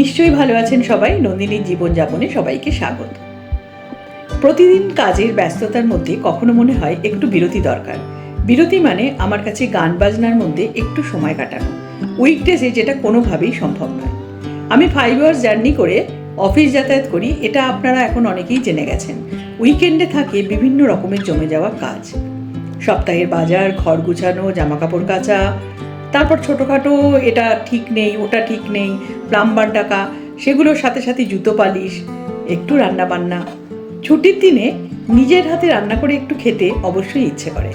নিশ্চয়ই ভালো আছেন সবাই। নন্দিনীর জীবনযাপনে সবাইকে স্বাগত। প্রতিদিন কাজের ব্যস্ততার মধ্যে কখনো মনে হয় একটু বিরতি দরকার। বিরতি মানে আমার কাছে গান বাজনার মধ্যে একটু সময় কাটানো, উইকডেজে যেটা কোনোভাবেই সম্ভব নয়। আমি 5 আওয়ার্স জার্নি করে অফিস যাতায়াত করি, এটা আপনারা এখন অনেকেই জেনে গেছেন। উইকেন্ডে থাকে বিভিন্ন রকমের জমে যাওয়া কাজ, সপ্তাহের বাজার, ঘর গুছানো, জামা কাপড় কাচা, তারপর ছোটোখাটো এটা ঠিক নেই ওটা ঠিক নেই, প্লাম্বার ডাকা, সেগুলোর সাথে সাথে জুতো পালিশ, একটু রান্না বান্না। ছুটির দিনে নিজের হাতে রান্না করে একটু খেতে অবশ্যই ইচ্ছে করে।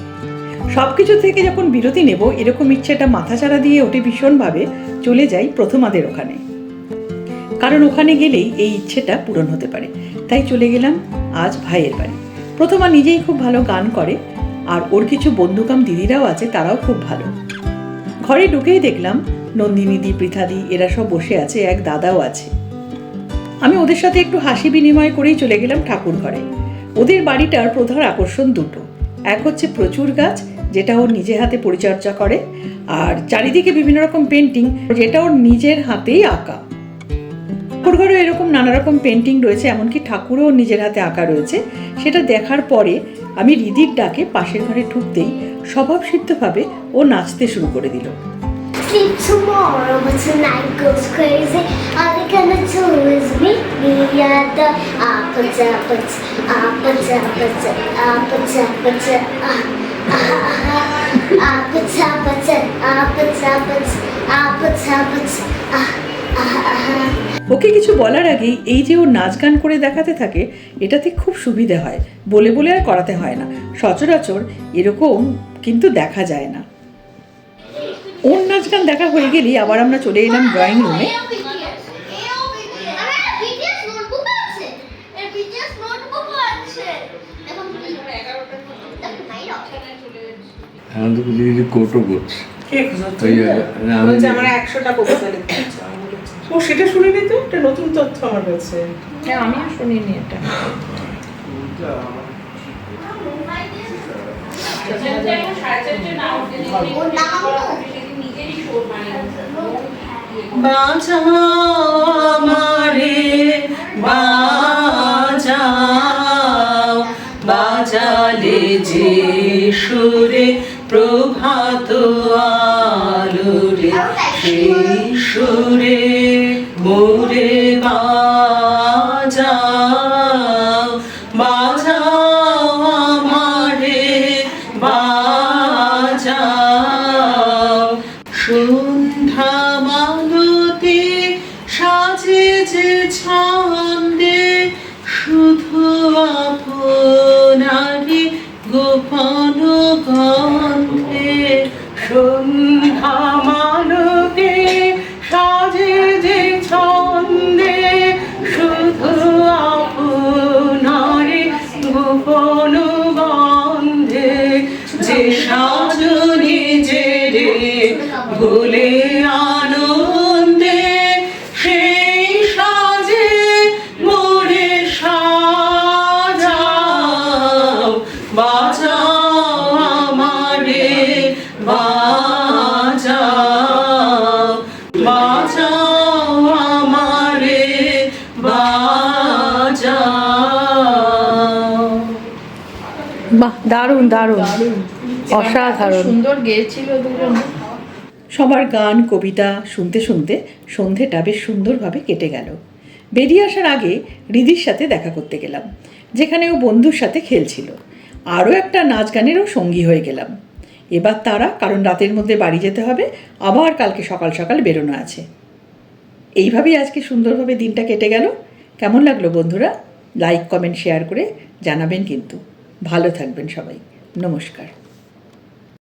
সব কিছু থেকে যখন বিরতি নেব, এরকম ইচ্ছেটা মাথাচাড়া দিয়ে ওঠে ভীষণভাবে, চলে যাই প্রথমাদের ওখানে। কারণ ওখানে গেলেই এই ইচ্ছেটা পূরণ হতে পারে। তাই চলে গেলাম আজ ভাইয়ের বাড়ি। প্রথমা নিজেই খুব ভালো গান করে, আর ওর কিছু বন্ধুকাম দিদিরাও আছে, তারাও খুব ভালো। ঘরে ঢুকেই দেখলাম নন্দিনীদি, পৃথাদি এরা সব বসে আছে, এক দাদাও আছে। আমি ওদের সাথে একটু হাসি বিনিময় করেই চলে গেলাম ঠাকুর ঘরে। ওদের বাড়িটার প্রধান আকর্ষণ দুটো, এক হচ্ছে প্রচুর গাছ, যেটা ওর নিজে হাতে পরিচর্যা করে, আর চারিদিকে বিভিন্ন রকম পেন্টিং, যেটা ওর নিজের হাতেই আঁকা। ঠাকুর ঘরে এরকম নানা রকম পেন্টিং রয়েছে, এমনকি ঠাকুরও ওর নিজের হাতে আঁকা রয়েছে। সেটা দেখার পরে আমি রিদির ডাকে পাশের ঘরে ঢুকতেই স্বভাবসিদ্ধভাবে ও নাচতে শুরু করে দিল। Sleep tomorrow, but tonight goes crazy. All they gonna do is meet me at the opposite. ওকে কিছু বলার আগেই এই যে ও নাচ গান করে দেখাতে থাকে, এটাতে খুব সুবিধে হয়। বলে বলে আর করাতে হয় না। সচরাচর এরকম কিন্তু দেখা যায় না। ওর নাচ গান দেখা হয়ে গেলেই আবার আমরা চলে এলাম ড্রয়িং রুমে। ও সেটা শুনিনি তো, এটা নতুন তথ্য আমার কাছে। হ্যাঁ, আমিও শুনিনি এটা। বাঁচাও আমারে বাঁচাও, বাজালে যে সুরে প্রভাত আলোরে, সেই সুরে মোরে বাঁচাও, বাঁচাও আমারে বাঁচাও। সন্ধ্যা মালতে সাজে যে ছন্দে, শুধু আপনারে গোপন গন্ধে। সন্ধ্যা মালতে সাজে যে ছন্দে, শুধু আপনারে গোপন গন্ধে। যে সাজনি যে রে ভুলে আনন্দে, সেই সাজে মোরে সাজাও, বাঁচাও আমারে বাঁচাও, বাঁচাও আমারে বাঁচাও। বাহ, দারুণ দারুণ, অসাধারণ। সুন্দর গেয়েছিল দুজন। সবার গান কবিতা শুনতে শুনতে সন্ধেটা বেশ সুন্দরভাবে কেটে গেল। বেরিয়ে আসার আগে রিদির সাথে দেখা করতে গেলাম, যেখানে ও বন্ধুর সাথে খেলছিল। আরও একটা নাচ গানেরও সঙ্গী হয়ে গেলাম। এবার তারা, কারণ রাতের মধ্যে বাড়ি যেতে হবে, আবার কালকে সকাল সকাল বেরোনো আছে। এইভাবেই আজকে সুন্দরভাবে দিনটা কেটে গেল। কেমন লাগলো বন্ধুরা? লাইক কমেন্ট শেয়ার করে জানাবেন কিন্তু। ভালো থাকবেন সবাই। নমস্কার।